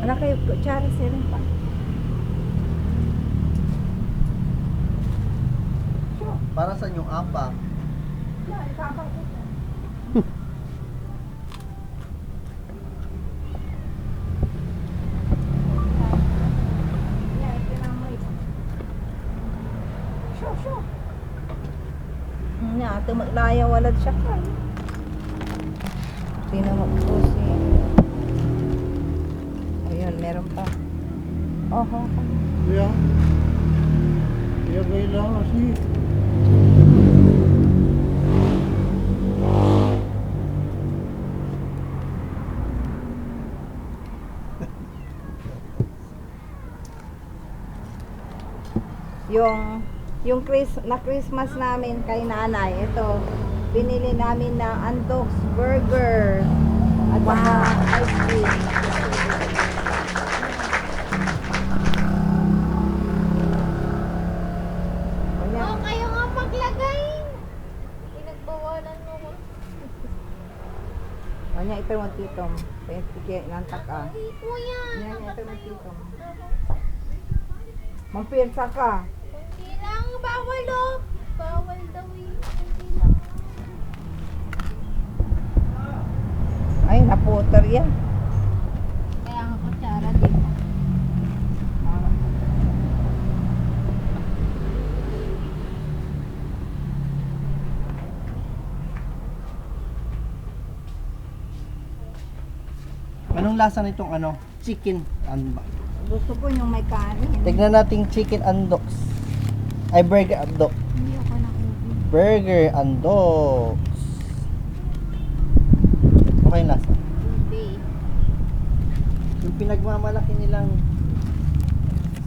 Wala kayo kutsara sila pa. Para sa yung apa? Nga, ito maglaya walad siya ka. Tingnan mo po si... Ayun, meron pa. Oho. Iya. Iya kailangan kasi. Yung Christmas namin kay nanay, ito, binili namin ng Andox Burger at saka ice cream. Oh, kayo nga maglagay. Pinagbawalan mo ko. Kanya ito mo titom. Pwede nantak ah. Kuya. Yan, ito mo titom. Mampirsa ka. Kunti lang. Bawal oh. Bawal daw eh. Kunti lang. Ay, naputer yan. Kaya nga kutsara din. Anong lasa nitong ano? Chicken and Gusto ko yung may kanin. tignan natin chicken and dogs. Ay, burger and dogs. Hindi ako nakubig. Burger and dogs. Okay yung lasa. Hindi. Yung pinagmamalaki nilang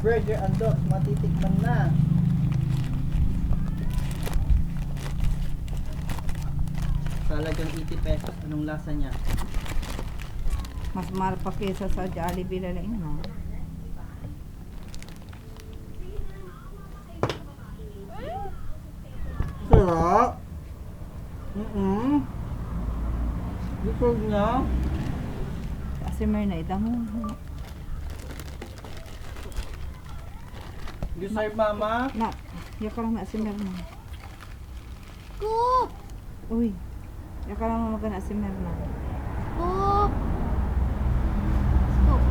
burger and dogs, matitikman na. Talagang 80 pesos. Anong lasa niya? Mas mahal pa kesa sa Jollibee na lang no? Sarap. Gusto niya. Kasi may naidang Deserve mama. na. Yaka lang na si Merna. Scoop! Uy. Yaka lang magana si Merna. Scoop! Scoop.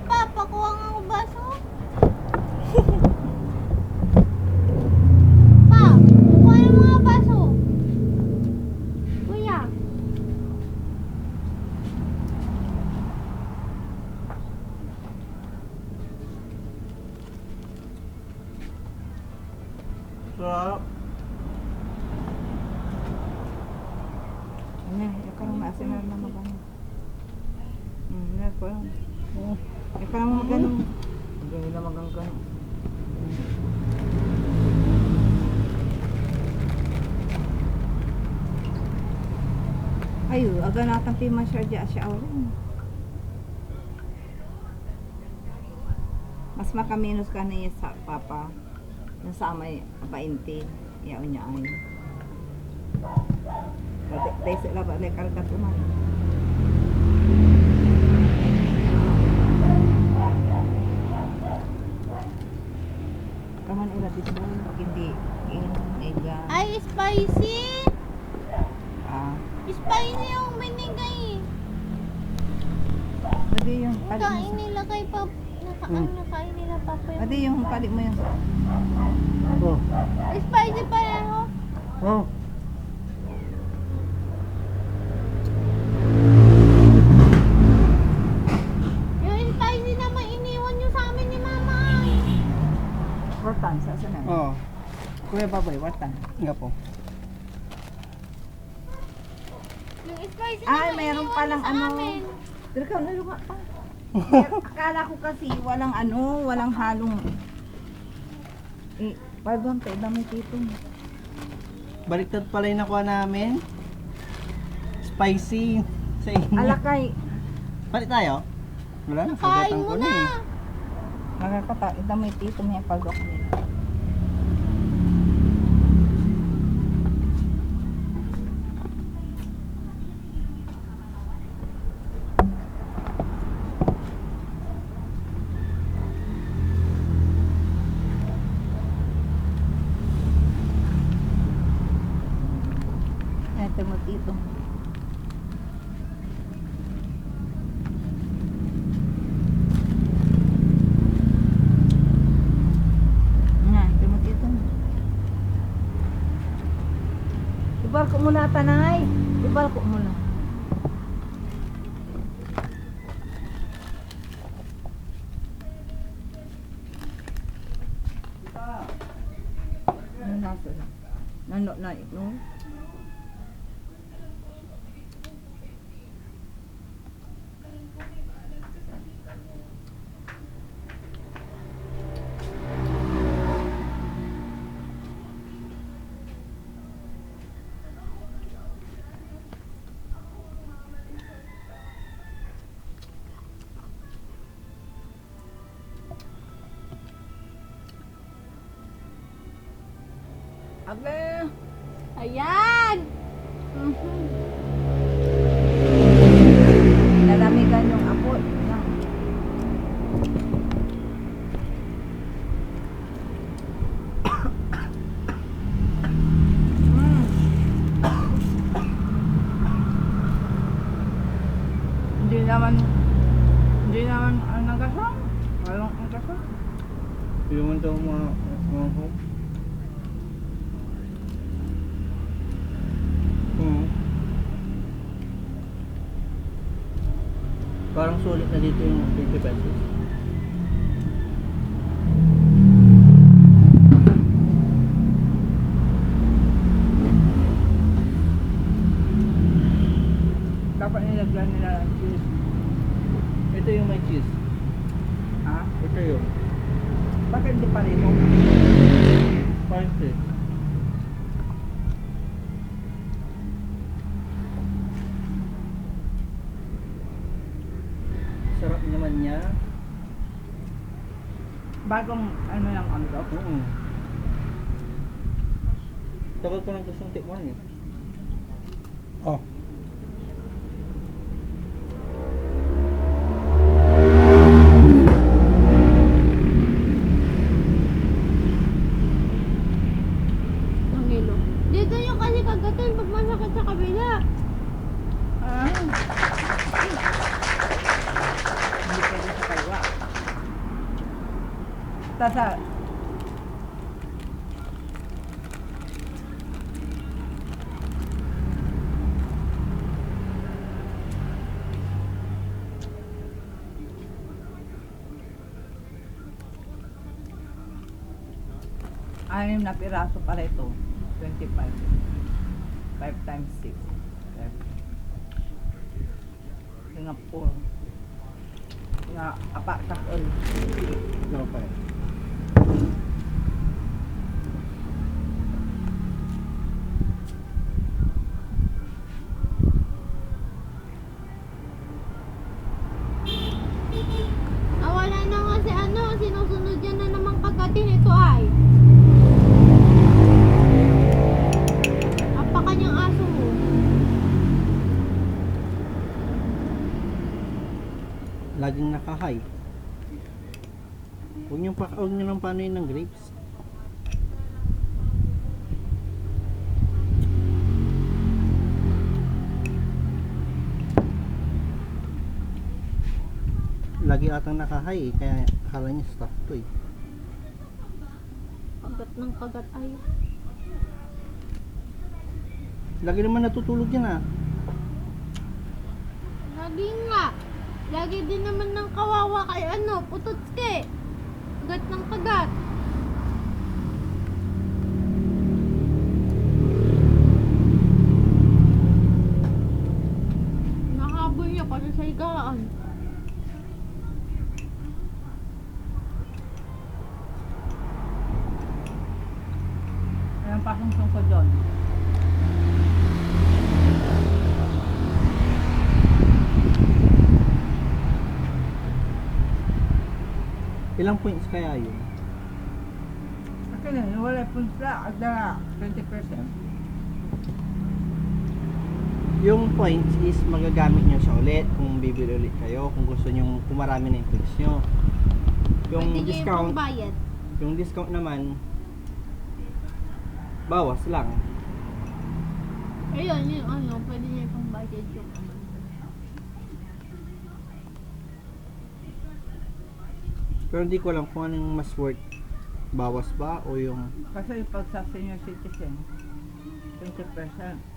Papa, kuha nga ako baso. Pa, kuha ng mga baso. Kuya. Sarap. Ano, yaka lang na si Merna magana. Yaka lang. Yaka lang magana. Hindi na magana. Ayo, aga natang pima siya dyan siya awin. Mas makaminos ka na sa papa. Nasa may 20. Yaon niya ay. Dahil sila ba like kargatuman. Kaman ila dito hindi ega. Ay, spicy! Ah, Spicy yung binigay. pwede yung palit Kain mo. nila kay Papa. Nakain nila Papa yun. Pwede yung palit mo yun. Oh. Spicy pa yan oh. Oh. Yung spicy naman iniwan nyo sa amin ni Mama. Wartan, sa sanan. Oh. Kuya Baboy, wartan. Nga po. Yung spicy Ay, naman meron iniwan palang nyo sa ano. amin. Pero ka nalunga pa. Akala ko kasi walang walang halong. Pardon, tayo dami dito. Baliktad pala yung nakuha namin. Spicy. Sa inyo. Alakay, Palit tayo? Wala na, Kain sagatan mo ko na eh. na. nakakata, dami dito may pagok nila. mo na tanay. Ibalko mo na. Ano nasa na? Nano na ito? Abe! Ayan! Nalamigan yung apoy. Yan. Hindi naman ang nagasang. Walang nagasang. Yung man daw mga home. Parang sulit na dito yung 20 pesos. Dapat nilagyan nila ng cheese. Ito yung may cheese. Ha? Ito yung Bakit hindi pa rin mo? spicy. Sarap naman niya. Bagong ano lang ang dog? Oo. Tagal ko nang gustong tikman eh. Oh. Ang ilo. Dito yung kasi kagatan pag masakit sa kabila. Ah. Hindi pwede sa kaliwa. Tasa. Anim na piraso pala ito. 25. 5 times 6. Singapore. Nga apa sakol. No pa eh. Wala na nga si ano, sinusunod yan na naman kagatin ito ay. Apa kanyang aso mo? Laging nakahay. Huwag niyo nang panuin ng grapes. Lagi atang nakahay eh, kaya akala niya stuff to eh. Kagat ng kagat ay. Lagi naman natutulog yan ah. Lagi nga. Lagi din naman ng kawawa kay ano, putotske. Kagat ng kagat. Nahabol niya kasi sa higaan. Ayan pasong ko doon. Ilang points kaya yun? Akin na, wala punta. Ada 20%. Yung points is magagamit nyo siya ulit kung bibili ulit kayo, kung gusto nyo pumarami na yung points nyo. Yung Pwede niyo discount, yung pangbayad. yung discount naman bawas lang. Ayun, yung ano, pwede niyo yung pangbayad yung ano. Pero hindi ko alam kung anong mas worth, bawas ba o yung Kasi pag sa senior citizen, 20%.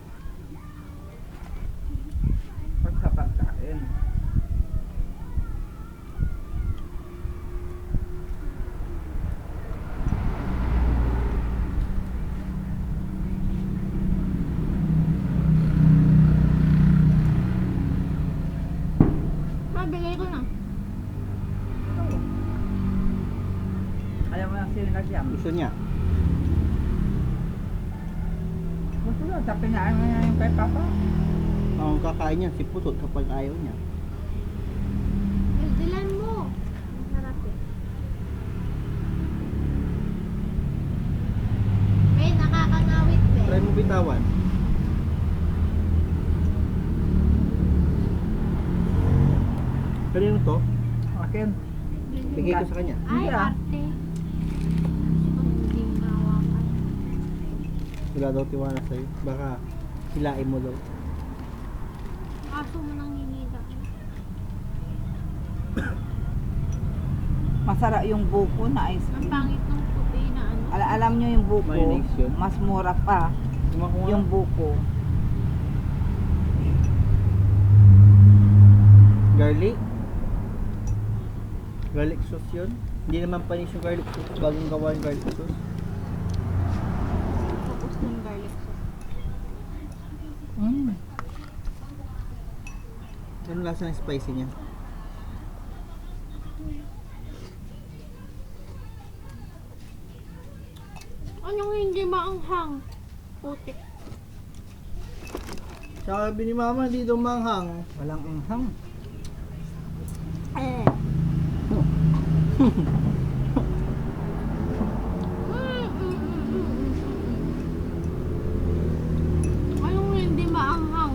kasi nilagyan. Gusto niya. Gusto na, tapin na yung kay Papa. Ang kakain niya si Putot kapag ayaw niya. Dilan mo. Masarap eh. May nakakangawit Try eh. mo bitawan. Kanino to? Akin. Bigay ko sa kanya. Ay, Yeah. arte. Hindi mawakan. Wala daw tiwala sa'yo. Baka hilain mo daw. Kaso mo nang hinila. Masarap yung buko na ice Ang cream. pangit ng puti na ano. Alam nyo yung buko, Mayonnaise yun? mas mura pa Kumakuha. yung buko. Garlic? Garlic sauce yun? Hindi naman panis yung garlic sauce. Bagong gawa yung garlic sauce. Tapos ng garlic sauce. Mm. Ano lasa ng spicy niya? Anong hindi maanghang? Putik. Sabi ni Mama, hindi daw manghang. Walang anghang. Eh. Anong hindi maanghang?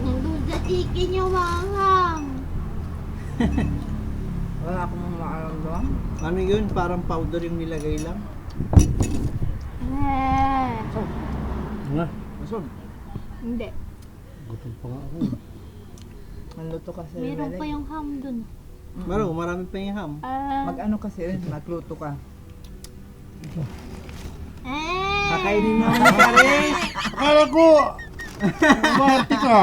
Nandun sa chicken yung maanghang. Wala akong makaramdam. Ano yun? Parang powder yung nilagay lang. Eh. Nga. Masod. Hindi. Gutom pa nga ako. Manluto kasi. Meron pa yung ham dun. Maro, marami pa yung ham. Mag-ano kasi, magluto ka. Eh. Kakainin mo ni Karis! Akala ko, umarte ka.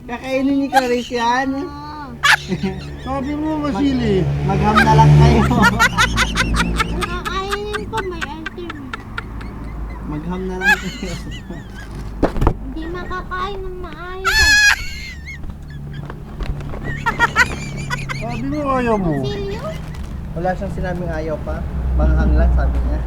Kakainin ni Karis yan! Ah. Sabi mo masili. Magham na lang kayo. Nakakainin ko may item. Magham na lang kayo. Hindi makakain ng maayos. eh. Sabi mo ayaw mo. Silyo? Wala siyang sinabing ayaw pa. Manghang lang sabi niya.